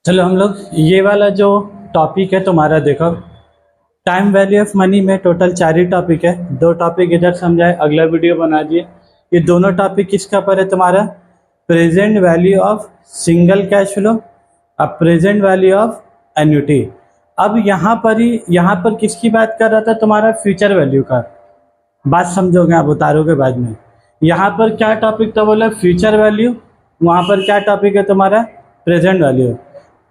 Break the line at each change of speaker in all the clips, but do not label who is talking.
चलो हम लोग ये वाला जो टॉपिक है तुम्हारा देखो, टाइम वैल्यू ऑफ मनी में टोटल 4 ही टॉपिक है। 2 टॉपिक इधर समझाए, अगला वीडियो बना दिए। ये दोनों टॉपिक किसका पर है तुम्हारा? Present value of single cash flow और प्रेजेंट वैल्यू ऑफ एन्युटी। अब यहाँ पर किसकी बात कर रहा था? तुम्हारा फ्यूचर वैल्यू का। बात समझोगे आप, उतारोगे बाद में। यहाँ पर क्या टॉपिक था? बोला फ्यूचर वैल्यू। वहाँ पर क्या टॉपिक है तुम्हारा? Present value.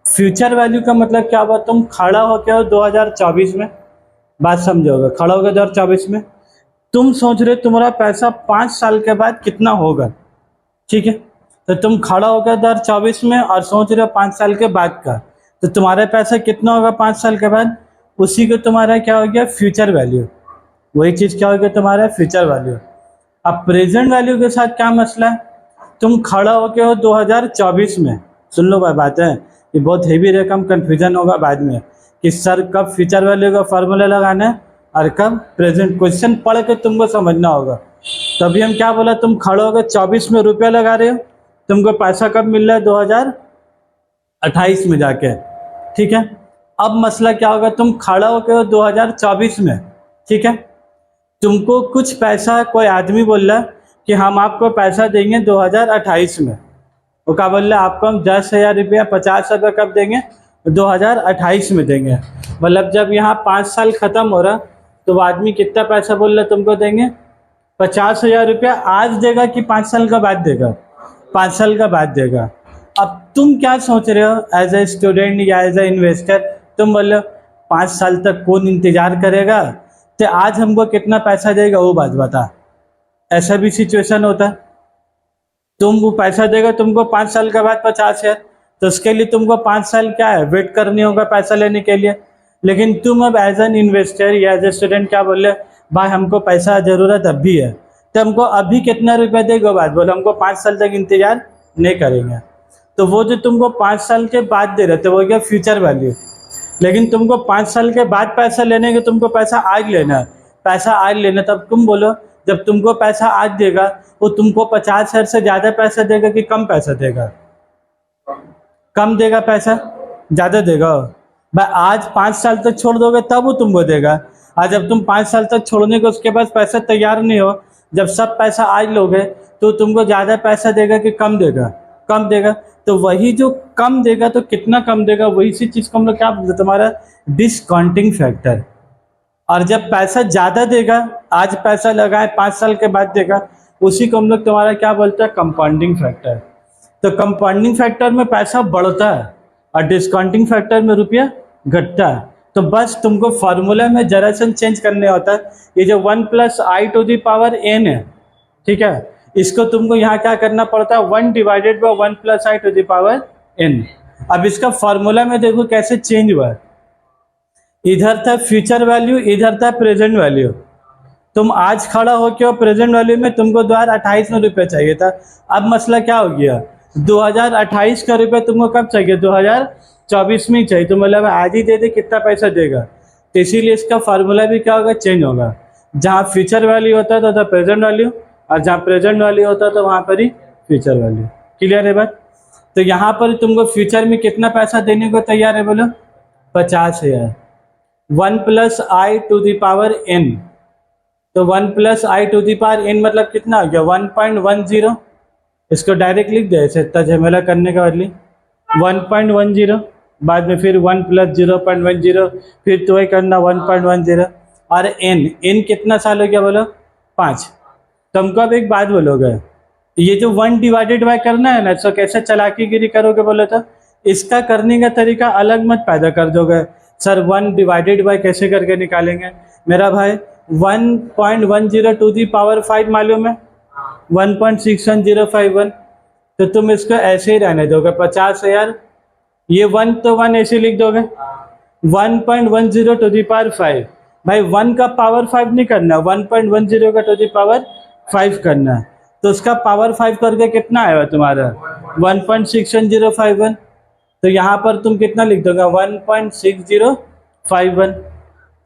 फ्यूचर वैल्यू का मतलब क्या हुआ? तुम खड़ा हो क्या हो 2024 में, बात समझोगे, खड़ा हो गए 2024 में, तुम सोच रहे तुम्हारा पैसा 5 साल के बाद कितना होगा, ठीक है? तो तुम खड़ा हो गए 2024 में और सोच रहे हो 5 साल के बाद का, तो तुम्हारा पैसा कितना होगा 5 साल के बाद? उसी को तुम्हारा क्या हो गया? Future value. वही चीज़ क्या हो गया तुम्हारा? Future value. अब प्रेजेंट वैल्यू के साथ क्या मसला है? तुम खड़ा हो के हो 2024 में, सुन लो भाई बात है, ये बहुत हेवी रकम, कन्फ्यूजन होगा बाद में कि सर कब फ्यूचर वैल्यू का फार्मूला लगाना है और कब प्रेजेंट। क्वेश्चन पढ़ के तुमको समझना होगा। तभी हम क्या बोला, तुम खड़े हो गए 24 में रुपया लगा रहे हो, तुमको पैसा कब मिल रहा है? 2028 में जाके, ठीक है? अब मसला क्या होगा, तुम खड़ा हो गए हो 2024 में, ठीक है? तुमको कुछ पैसा कोई आदमी बोल रहा है कि हम आपको पैसा देंगे 2028 में। वो क्या बोल रहा है? आपको हम 10,000 रुपया 50 रुपये कब देंगे? 2028 में देंगे। मतलब जब यहाँ 5 साल खत्म हो रहा तो वो आदमी कितना पैसा बोल रहा तुमको देंगे? 50,000 रुपया आज देगा कि 5 साल का बाद देगा? 5 साल का बाद देगा। अब तुम क्या सोच रहे हो एज ए स्टूडेंट या एज ए इन्वेस्टर? तुम बोल रहे हो 5 साल तक कौन इंतजार करेगा, तो आज हमको कितना पैसा देगा वो बात बता। ऐसा भी सिचुएशन होता है, तुम वो पैसा देगा तुमको 5 साल के बाद 50,000, तो उसके लिए तुमको 5 साल क्या है वेट करनी होगा पैसा लेने के लिए। लेकिन तुम अब एज एन इन्वेस्टर या एज ए स्टूडेंट क्या बोले, भाई हमको पैसा ज़रूरत अभी है, तो हमको अभी कितना रुपया देगा बात बोलो, हमको 5 साल तक इंतजार नहीं करेंगे। तो वो जो तुमको 5 साल के बाद दे रहे थे वो क्या? Future value. लेकिन तुमको 5 साल के बाद पैसा लेने के, तुमको पैसा आज लेना है, पैसा आज लेना। तब तुम बोलो जब तुमको पैसा आज देगा वो तुमको 50,000 से ज़्यादा पैसा देगा कि कम पैसा देगा? कम देगा पैसा, ज़्यादा देगा? भाई आज 5 साल तक छोड़ दोगे तब वो तुमको देगा। आज जब तुम 5 साल तक छोड़ने को उसके पास पैसा तैयार नहीं हो, जब सब पैसा आज लोगे तो तुमको ज़्यादा पैसा देगा कि कम देगा? कम देगा। तो वही जो कम देगा तो कितना कम देगा, वही सी चीज़ को हम लोग क्या बोलते हैं? तुम्हारा डिस्काउंटिंग फैक्टर। और जब पैसा ज़्यादा देगा, आज पैसा लगाए 5 साल के बाद देगा, उसी को हम लोग तुम्हारा क्या बोलते हैं? Compounding factor. तो कंपाउंडिंग फैक्टर में पैसा बढ़ता है और डिस्काउंटिंग फैक्टर में रुपया घटता है। तो बस तुमको फार्मूला में जरा सा चेंज करने होता है। ये जो 1 + i⁴n है, ठीक है, इसको तुमको यहाँ क्या करना पड़ता है? 1 / 1 + i⁴n। अब इसका फार्मूला में देखो कैसे चेंज हुआ है। इधर था फ्यूचर वैल्यू, इधर था प्रेजेंट वैल्यू। तुम आज खड़ा हो के प्रेजेंट वैल्यू में तुमको 2028 में रुपये चाहिए था। अब मसला क्या हो गया? 2028 का रुपये तुमको कब चाहिए? 2024 में ही चाहिए। तो मतलब आज ही दे दे, कितना पैसा देगा? तो इसीलिए इसका फार्मूला भी क्या होगा? चेंज होगा। जहाँ फ्यूचर वैल्यू होता है तो प्रेजेंट वैल्यू, और जहाँ प्रेजेंट वैल्यू होता है तो वहाँ पर ही फ्यूचर वैल्यू। क्लियर है बात? तो यहाँ पर तुमको फ्यूचर में कितना पैसा देने को तैयार है? बोलो 50,000। 1 + i⁴n, तो 1 + i⁴n मतलब कितना हो गया? 1.10। इसको डायरेक्ट लिख दे, ऐसे इतना झमेला करने का बदली 1.10, बाद में फिर 1 + 0.10, फिर तो वही करना 1.10। और n कितना साल हो गया? बोलो 5। तो हमको अब एक बात बोलोगे, ये जो 1 / करना है ना, इसको कैसे चालाकीगिरी करोगे बोलो तो? इसका करने का तरीका अलग मत पैदा कर दोगे। सर 1 / कैसे करके निकालेंगे? मेरा भाई 1.10⁵ मालूम है? 1.61051। तो तुम इसको ऐसे ही रहने दोगे 50,000। ये 1 तो 1 ऐसे लिख दोगे, 1.10⁵। भाई 1 का पावर 5 नहीं करना, 1.10 का पावर 5 करना है। तो उसका पावर 5 करके कितना आएगा तुम्हारा? 1.61051। तो यहाँ पर तुम कितना लिख दोगे? 1.6051।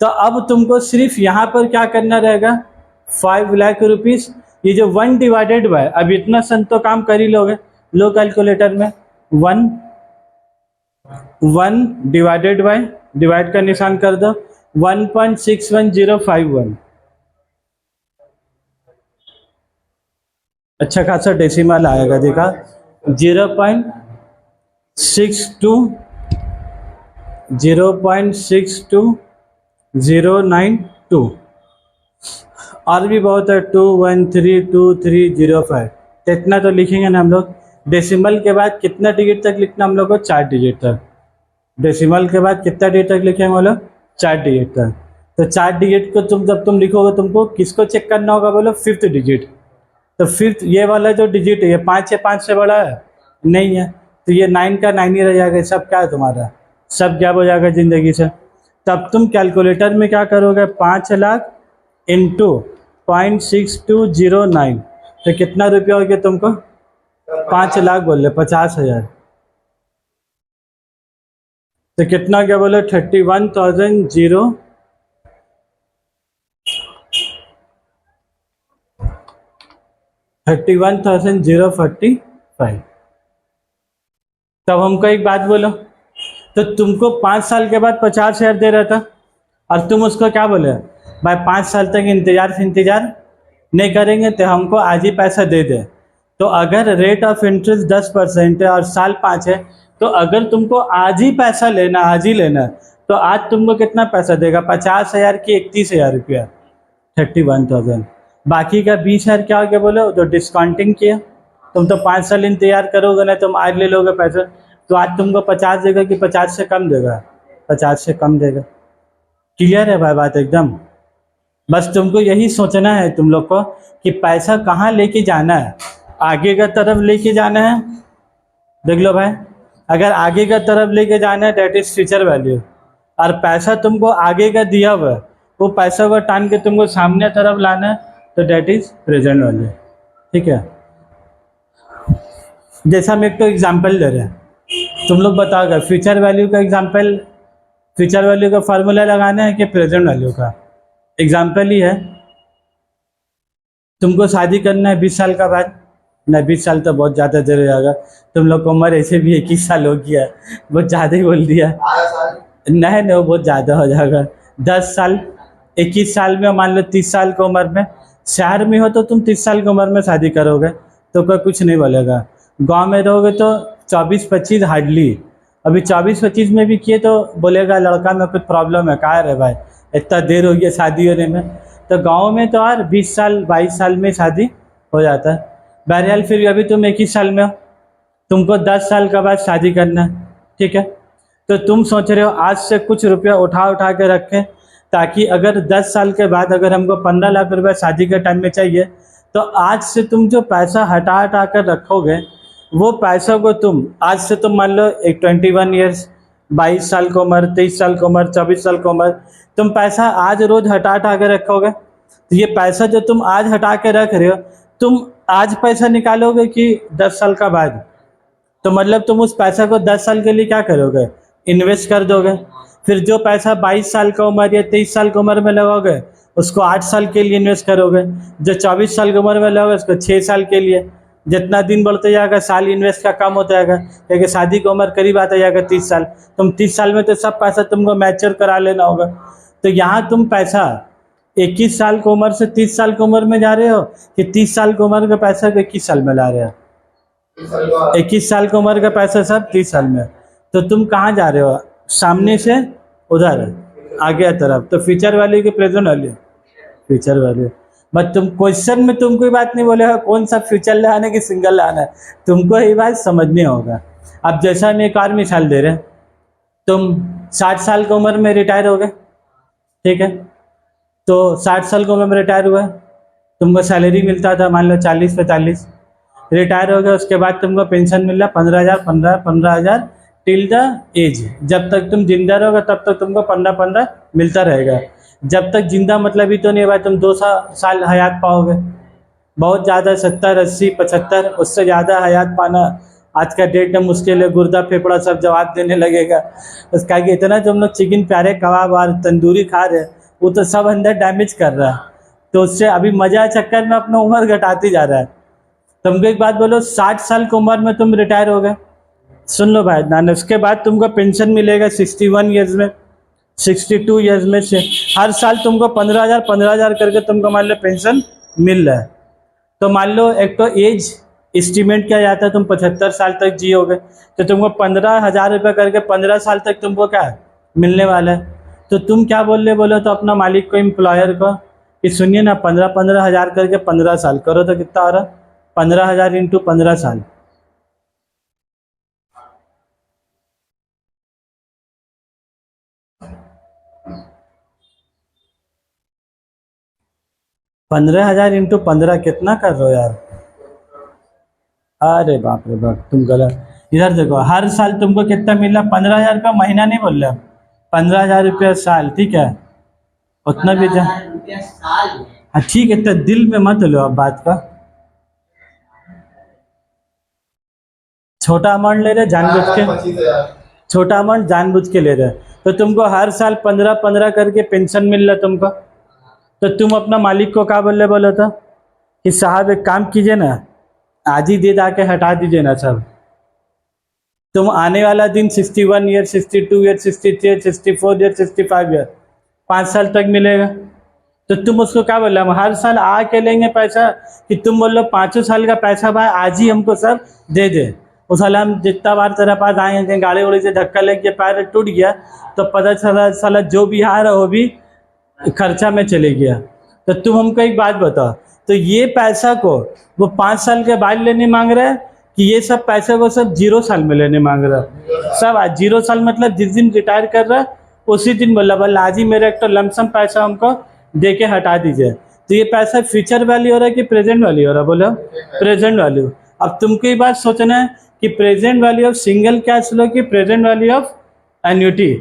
तो अब तुमको सिर्फ यहाँ पर क्या करना रहेगा? 5 लाख रुपीज़। ये जो 1 / अब इतना सन तो काम कर ही लोगे, लो कैलकुलेटर में 1 1 डिवाइडेड बाय, डिवाइड का निशान कर दो, 1.61051। अच्छा खासा डेसिमल आएगा, देखा 0.62 और भी बहुत है 2132305। तो इतना तो लिखेंगे ना हम लोग। डेसिमल के बाद कितना डिजिट तक लिखना हम लोग को? 4 डिजिट तक। डेसिमल के बाद कितना डिजिट तक लिखेंगे बोलो? 4 डिजिट तक। तो 4 डिजिट को तुम जब तुम लिखोगे, तुमको किसको चेक करना होगा बोलो? 5th digit. तो 5th ये वाला जो डिजिट है, ये 5 है, 5 से बड़ा है नहीं है, तो ये 9 का 9 ही रह जाएगा। सब क्या है तुम्हारा? सब गैप हो जाएगा ज़िंदगी से। तब तुम कैलकुलेटर में क्या करोगे? 5 लाख इंटू 0.6209, तो कितना रुपया हो गया तुमको? 5 लाख बोल रहे, 50,000। तो कितना क्या बोले? 31,045। तब हमको एक बात बोलो, तो तुमको 5 साल के बाद 50,000 दे रहा था और तुम उसको क्या बोले? भाई 5 साल तक इंतजार नहीं करेंगे तो हमको आज ही पैसा दे दे। तो अगर रेट ऑफ इंटरेस्ट 10% है और साल 5 है, तो अगर तुमको आज ही पैसा लेना, आज ही लेना, तो आज तुमको कितना पैसा देगा? 50,000 की 31,000 रुपया, 31,000। बाकी का 20,000 क्या हो गया बोलो? तो डिस्काउंटिंग किया। तुम तो 5 साल इंतजार करोगे ना, तुम आज ले लोगे पैसा, तो आज तुमको 50 देगा कि 50 से कम देगा? 50 से कम देगा। क्लियर है भाई बात एकदम? बस तुमको यही सोचना है तुम लोग को कि पैसा कहाँ लेके जाना है। आगे का तरफ लेके जाना है, देख लो भाई। अगर आगे का तरफ लेके जाना है, डेट इज फ्यूचर वैल्यू। और पैसा तुमको आगे का दिया हुआ है, वो पैसा को टान के तुमको सामने तरफ लाना है, तो डेट इज प्रेजेंट वैल्यू। ठीक है, जैसा हम एक तो एग्जाम्पल दे रहे हैं, तुम लोग बताओगे फ्यूचर वैल्यू का एग्जाम्पल, फ्यूचर वैल्यू का फार्मूला लगाना है कि प्रेजेंट वैल्यू का? एग्जाम्पल ही है, तुमको शादी करना है 20 साल का बाद। नहीं, 20 साल तो बहुत ज़्यादा देर हो जाएगा, तुम लोग को उम्र ऐसे भी 21 साल हो गया, बहुत ज़्यादा ही बोल दिया। नहीं नहीं, वो बहुत ज़्यादा हो जाएगा। 10 साल, 21 साल में मान लो 30 साल की उम्र में। शहर में हो तो तुम 30 साल की उम्र में शादी करोगे तो कोई कुछ नहीं बोलेगा। गांव में रहोगे तो 24-25 हार्डली। अभी 24-25 में भी किए तो बोलेगा लड़का में कुछ प्रॉब्लम है, कहा रे भाई इतना देर हो गया शादी होने में। तो गांव में तो यार 20 साल 22 साल में शादी हो जाता है। बहरहाल फिर अभी तुम 21 साल में हो, तुमको 10 साल के बाद शादी करना है। ठीक है, तो तुम सोच रहे हो आज से कुछ रुपया उठा के रखें, ताकि अगर 10 साल के बाद अगर हमको 15 लाख रुपया शादी के टाइम में चाहिए, तो आज से तुम जो पैसा हटा कर रखोगे, वो पैसा को तुम आज से तुम मान लो एक 21 ईयर्स, 22 साल की उम्र, 23 साल की उम्र, 24 साल की उम्र, तुम पैसा आज रोज हटा के रखोगे। तो ये पैसा जो तुम आज हटा के रख रहे हो, तुम आज पैसा निकालोगे कि 10 साल का बाद? तो मतलब तुम उस पैसा को 10 साल के लिए क्या करोगे? इन्वेस्ट कर दोगे। फिर जो पैसा 22 साल का उम्र या 23 साल की उम्र में लगाओगे, उसको 8 साल के लिए इन्वेस्ट करोगे। जो 24 साल की उम्र में लगाओगे, उसको 6 साल के लिए। जितना दिन बढ़ते जाएगा, साल इन्वेस्ट का कम होता जाएगा, क्योंकि शादी की उम्र करीब आता जाएगा 30 साल। तुम 30 साल में तो सब पैसा तुमको मैच्योर करा लेना होगा। तो यहाँ तुम पैसा 21 साल की उम्र से 30 साल की उम्र में जा रहे हो, कि 30 साल की उम्र का पैसा को 21 साल में ला रहे हो? 21 साल की उम्र का पैसा सब 30 साल में। तो तुम कहाँ जा रहे हो? सामने से उधर, आगे तरफ। तो फ्यूचर वैल्यू की present value, future value. But तुम क्वेश्चन में तुम कोई बात नहीं बोले हो कौन सा फ्यूचर लाना है कि सिंगल लाना है, तुमको ये बात समझनी होगा। अब जैसा हम एक और मिसाल दे रहे हैं, तुम 60 साल की उम्र में रिटायर हो गए। ठीक है, तो 60 साल की उम्र में रिटायर हुआ, तुमको सैलरी मिलता था मान लो 40-45, रिटायर हो गया। उसके बाद तुमको पेंशन मिल रहा 15,000 टिल द एज। जब तक तुम जिंदा रहोगे तब तक तुमको 15 मिलता रहेगा। जब तक जिंदा मतलब ही तो नहीं है भाई तुम 200 साल हयात पाओगे, बहुत ज़्यादा 70, 80, 75, उससे ज़्यादा हयात पाना आज का डेट में मुश्किल है। गुर्दा फेफड़ा सब जवाब देने लगेगा। उसका कि इतना जो हम लोग चिकन प्यारे कबाब और तंदूरी खा रहे हैं, वो तो सब अंदर डैमेज कर रहा है। तो उससे अभी मजा चक्कर में अपना उम्र घटाती जा रहा है। तुमको एक बात बोलो, 60 साल की उम्र में तुम रिटायर हो गए, सुन लो भाई ध्यान, उसके बाद तुमको पेंशन मिलेगा 61 ईयर्स में, 62 ईयर्स में से हर साल तुमको 15,000 करके तुमको मान लो पेंशन मिल रहा है। तो मान लो एक तो एज एस्टिमेट किया जाता है तुम 75 साल तक जियोगे, तो तुमको 15,000 रुपये करके 15 साल तक तुमको क्या है मिलने वाला है। तो तुम क्या बोल रहे बोलो तो अपना मालिक को, एम्प्लॉयर को, कि सुनिए ना 15,000 करके 15 साल करो तो कितना हो रहा, 15,000 इंटू 15 साल, 15,000 इंटू 15 कितना कर रहे हो यार। अरे बाप रे बाप, तुम गलत। इधर देखो, हर साल तुमको कितना मिल रहा, 15,000 रुपया महीना नहीं बोल रहा, 15,000 रुपया साल, ठीक है उतना भी जा। हाँ ठीक है, तो दिल में मत लो अब बात का, छोटा अमाउंट ले रहे जानबूझ के, छोटा अमाउंट जानबूझ के ले रहे। तो तुमको हर साल 15-15 करके पेंशन मिल रहा तुमको, तो तुम अपना मालिक को क्या बोल रहे बोलो तो, कि साहब एक काम कीजिए ना, आज ही दे के हटा दीजिए ना सब। तुम आने वाला दिन 61 year, 62 year, 63 year, 64 year, 65 year 5 साल तक मिलेगा। तो तुम उसको क्या बोल रहे, हम हर साल आके लेंगे पैसा, कि तुम बोल लो 5 साल का पैसा भाई आज ही हमको सब दे दे। उस साल हम जितना बार तेरा पास आए हैं, गाड़ी उड़ी से धक्का लग गया, पैर टूट गया, तो पता चला साला जो भी आ रहा वो भी खर्चा में चले गया। तो तुम हमको एक बात बताओ, तो ये पैसा को वो 5 साल के बाद लेने मांग रहा है, कि ये सब पैसे को सब 0 साल में लेने मांग रहा है। सब आज 0 साल मतलब जिस दिन रिटायर कर रहा है उसी दिन बोला बोला आज ही मेरा एक तो लमसम पैसा हमको दे के हटा दीजिए। तो ये पैसा फ्यूचर वैल्यू हो रहा है कि प्रेजेंट वैल्यू हो रहा है, बोलो प्रेजेंट वैल्यू। अब तुमको ये बात सोचना है कि present value of single cash flow की प्रेजेंट वैल्यू ऑफ एन्युटी।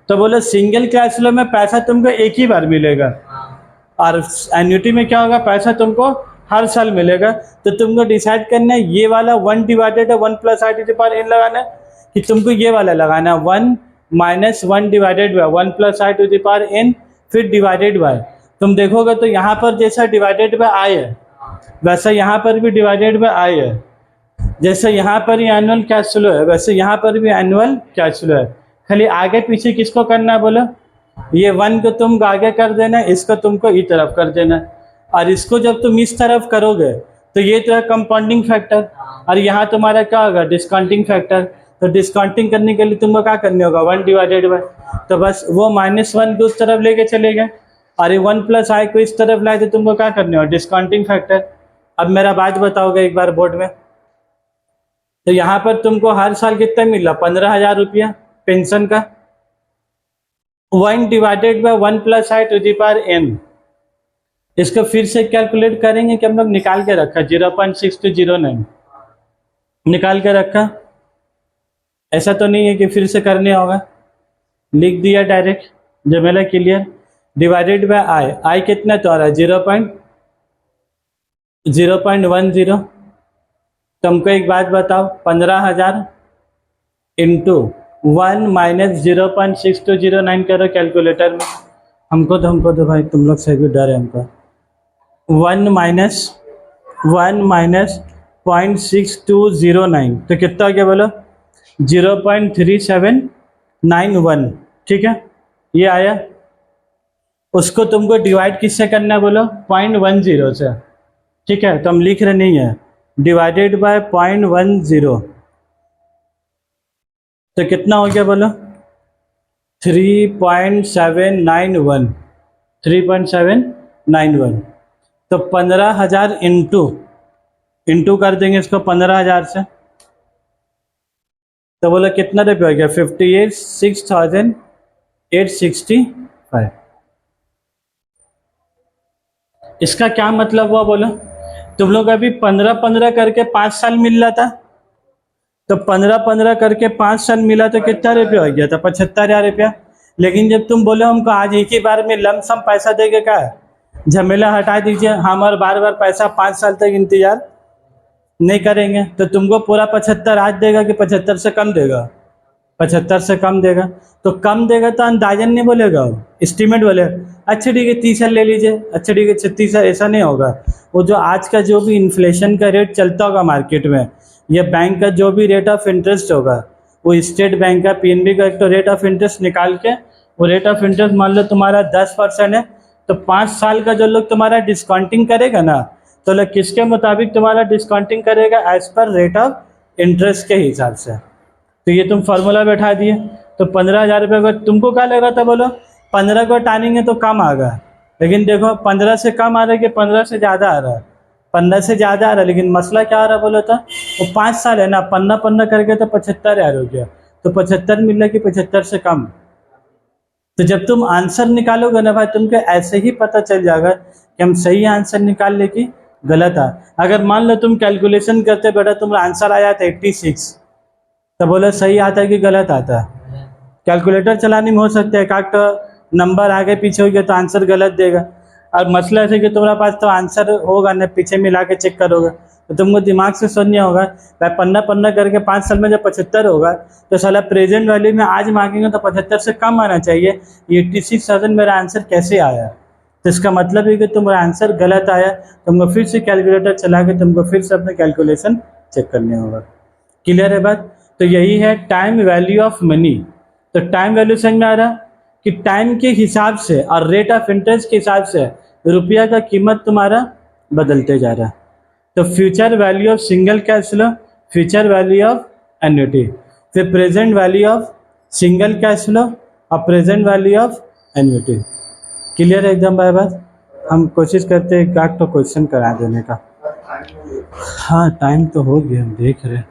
तो बोलो सिंगल कैश फ्लो में पैसा तुमको एक ही बार मिलेगा, और एन्युटी में क्या होगा, पैसा तुमको हर साल मिलेगा। तो तुमको डिसाइड करना है ये वाला 1 divided 1 plus i to the power n लगाना है, कि तुमको ये वाला लगाना है 1 minus 1 divided by 1 plus i to the power n, फिर डिवाइडेड बाय। तुम देखोगे तो यहाँ पर जैसा डिवाइडेड बाय आई है वैसा यहाँ पर भी डिवाइडेड बाय आई है, जैसे यहाँ पर ही एनुअल कैश फ्लो है वैसे यहाँ पर भी एनुअल कैश फ्लो है। खाली आगे पीछे किसको करना है बोलो, ये 1 को तुम आगे कर देना, इसको तुमको इस तरफ कर देना, और इसको जब तुम इस तरफ करोगे तो ये तो है कंपाउंडिंग फैक्टर, और यहाँ तुम्हारा क्या होगा डिस्काउंटिंग फैक्टर। तो डिस्काउंटिंग करने के लिए तुमको क्या करने होगा 1 डिवाइडेड बाय, तो बस वो -1 को उस तरफ लेके चले गए, और ये 1 प्लस आई को इस तरफ लाए तो तुमको क्या करने होगा डिस्काउंटिंग फैक्टर। अब मेरा बात बताओगे एक बार बोर्ड में, तो यहाँ पर तुमको हर साल कितना मिला 15,000 रुपया पेंशन का, 1 divided by 1 plus i to the power n। इसको फिर से कैलकुलेट करेंगे कि हम लोग निकाल के रखा 0.6209 निकाल के रखा, ऐसा तो नहीं है कि फिर से करने होगा, लिख दिया डायरेक्ट जमेला क्लियर। डिवाइडेड बाय आई, आई कितना तो आ रहा है 0.10। तुमको एक बात बताओ, 15,000 इंटू 1 माइनस 0.6209 करो कैलकुलेटर में, हमको तो भाई तुम लोग से भी डर है हमको। 1 माइनस 0.6209 तो कितना हो गया बोलो 0.3791, ठीक है ये आया। उसको तुमको डिवाइड किससे करना है बोलो 0.10 से, ठीक है तो हम लिख रहे नहीं है, डिवाइडेड बाय 0.10 तो कितना हो गया बोलो 3.791। तो 15,000 इंटू कर देंगे इसको 15,000 से, तो बोलो कितना रुपये हो गया 58,6,865। इसका क्या मतलब हुआ बोलो, तुम लोग अभी 15-15 करके 5 साल मिल रहा था, तो 15-15 करके 5 साल मिला तो कितना रुपया हो गया था 75,000 रुपया। लेकिन जब तुम बोले हमको आज एक ही बार में लमसम पैसा देके क्या झमेला हटा दीजिए, हम और बार बार पैसा 5 साल तक इंतजार नहीं करेंगे, तो तुमको पूरा 75 आज देगा कि 75 से कम देगा, 75 से कम देगा। तो कम देगा तो अंदाजन नहीं बोलेगा, एस्टीमेट बोले अच्छा ठीक है 30 ले लीजिए, अच्छा ठीक है 36, ऐसा नहीं होगा। वो जो आज का जो भी इन्फ्लेशन का रेट चलता होगा मार्केट में, या बैंक का जो भी रेट ऑफ इंटरेस्ट होगा, वो स्टेट बैंक का पीएनबी का एक तो रेट ऑफ इंटरेस्ट निकाल के, वो रेट ऑफ इंटरेस्ट मान लो तुम्हारा 10% है, तो 5 साल का जो लोग तुम्हारा डिस्काउंटिंग करेगा ना, तो लोग किसके मुताबिक तुम्हारा डिस्काउंटिंग करेगा, as per rate of interest के हिसाब से। तो ये तुम फार्मूला बैठा दिए, तो 15,000 रुपये का तुमको क्या लग रहा था, बोलो 15 को टानेंगे तो कम आ गया, लेकिन देखो 15 से कम आ रहा है कि 15 से ज़्यादा आ रहा है, 15 से ज़्यादा आ रहा है, लेकिन मसला क्या आ रहा है बोलो तो, वो 5 साल है ना, 15 करके तो 75,000 हो गया, तो 75 मिल रहा है कि 75 से कम। तो जब तुम आंसर निकालोगे ना भाई, तुमको ऐसे ही पता चल जाएगा कि हम सही आंसर निकाल ले कि गलत आ। अगर मान लो तुम कैलकुलेशन करते बेटा तुम्हारा आंसर आया था 86, तो बोलो सही आता है कि गलत आता है। कैलकुलेटर चलाने में हो सकता है एक नंबर आगे पीछे हो गया तो आंसर गलत देगा, और मसला ऐसे कि तुम्हारे पास तो आंसर होगा ना, पीछे मिला के चेक करोगे, तो तुमको दिमाग से सोचना होगा भाई 15 करके 5 साल में जब 75 होगा तो साला प्रेजेंट वैल्यू में आज मांगेंगे तो 75 से कम आना चाहिए, 86,000 मेरा आंसर कैसे आया। तो इसका मतलब है कि तुम्हारा आंसर गलत आया, तुमको फिर से कैलकुलेटर चला के तुमको फिर से अपना कैलकुलेशन चेक करने होगा। क्लियर है बात। तो यही है टाइम वैल्यू ऑफ मनी। तो टाइम वैल्यू समझ में आ रहा कि टाइम के हिसाब से और रेट ऑफ इंटरेस्ट के हिसाब से रुपया का कीमत तुम्हारा बदलते जा रहा है। तो future value of single cash flow, future value of annuity, फिर present value of single cash flow और present value of annuity. Clear है एकदम भाई बात। हम कोशिश करते हैं एक आध तो क्वेश्चन करा देने का। हाँ टाइम तो हो गया, हम देख रहे हैं।